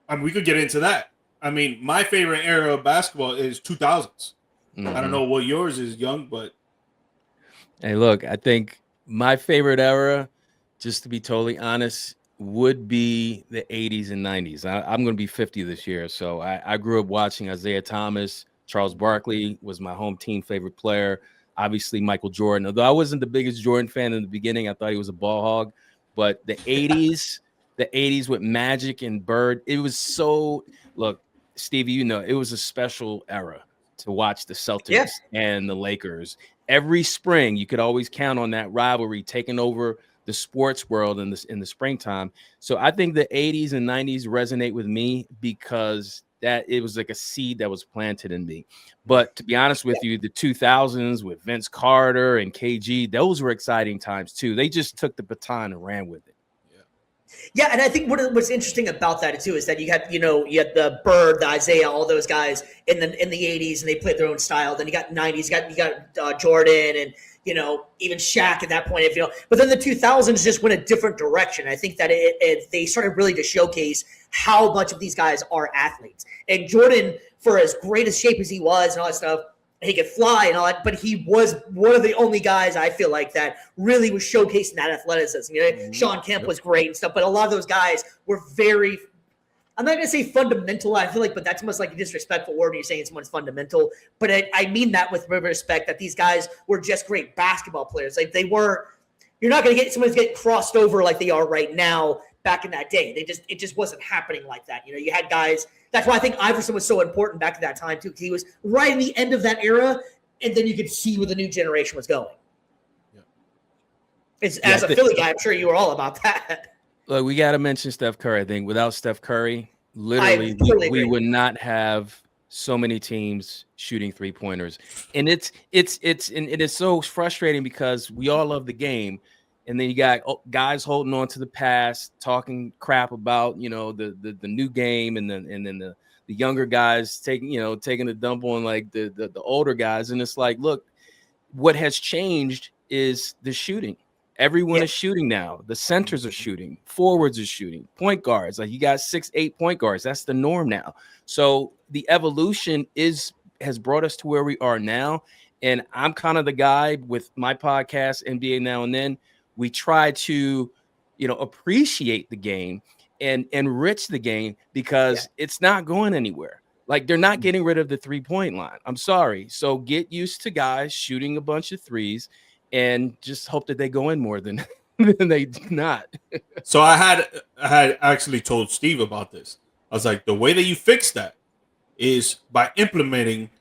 I mean, we could get into that. I mean, my favorite era of basketball is 2000s. I don't know what yours is, Young, but Hey, look, I think my favorite era, just to be totally honest, would be the 80s and 90s. I'm going to be 50 this year. So I grew up watching Isaiah Thomas. Charles Barkley was my home team favorite player. Obviously, Michael Jordan. Although I wasn't the biggest Jordan fan in the beginning, I thought he was a ball hog. But the 80s with Magic and Bird, it was so, look, Stevie, it was a special era to watch the Celtics and the Lakers. Every spring, you could always count on that rivalry taking over the sports world in the springtime. So I think the 80s and 90s resonate with me because that it was like a seed that was planted in me. But to be honest with you, the 2000s with Vince Carter and KG, those were exciting times too. They just took the baton and ran with it. Yeah, and I think what's interesting about that too is that you had the Bird, the Isaiah, all those guys in the 80s, and they played their own style. Then you got 90s, you got Jordan, and even Shaq at that point. But then the 2000s just went a different direction. I think that they started really to showcase how much of these guys are athletes. And Jordan, for as great a shape as he was and all that stuff, he could fly and all that, but he was one of the only guys I feel like that really was showcasing that athleticism. Sean Kemp was great and stuff, but a lot of those guys were very, I'm not going to say fundamental, I feel like, but that's almost like a disrespectful word when you're saying someone's fundamental. But I mean that with respect, that these guys were just great basketball players. Like you're not going to get someone to get crossed over like they are right now back in that day. It just wasn't happening like that. You had guys. That's why I think Iverson was so important back at that time too, because he was right in the end of that era, and then you could see where the new generation was going. Yeah. As a Philly guy, I'm sure you were all about that. Look, we got to mention Steph Curry. I think without Steph Curry, literally, we would not have so many teams shooting 3-pointers. And it is so frustrating because we all love the game. And then you got guys holding on to the past, talking crap about the new game, and then the younger guys taking a dump on like the older guys. And it's like, look, what has changed is the shooting. Everyone is shooting now. The centers are shooting, forwards are shooting, point guards. Like you got 6-8 point guards. That's the norm now. So the evolution has brought us to where we are now. And I'm kind of the guy with my podcast, NBA Now and Then. We try to, appreciate the game and enrich the game because it's not going anywhere. Like they're not getting rid of the 3-point line. I'm sorry. So get used to guys shooting a bunch of threes and just hope that they go in more than they do not. So I had actually told Steve about this. I was like, the way that you fix that is by implementing,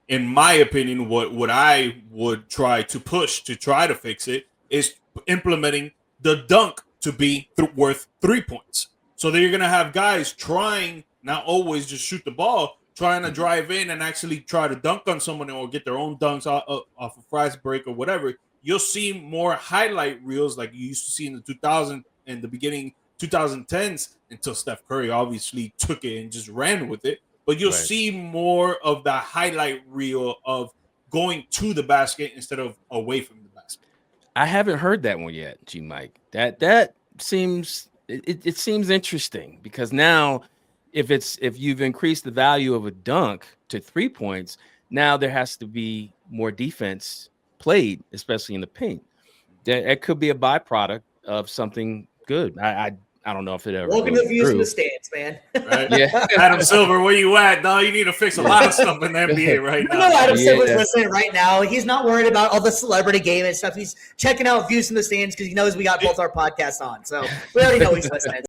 in my opinion, what I would try to push to try to fix it is implementing the dunk to be worth 3 points. So that you're going to have guys trying, not always just shoot the ball, trying to drive in and actually try to dunk on someone or get their own dunks off a fast break or whatever. You'll see more highlight reels like you used to see in the 2000s and the beginning 2010s until Steph Curry obviously took it and just ran with it. But you'll see more of the highlight reel of going to the basket instead of away from the basket. I haven't heard that one yet, G Mike. That seems it seems interesting because now if you've increased the value of a dunk to 3 points, now there has to be more defense played, especially in the paint. That could be a byproduct of something good. I don't know if it ever. Welcome to Views in the Stands, man. Right? Yeah, Adam Silver, where you at? No, you need to fix a lot of stuff in the NBA right now. No, Adam Silver's listening right now. He's not worried about all the celebrity game and stuff. He's checking out Views in the Stands because he knows we got both our podcasts on. So we already know he's listening.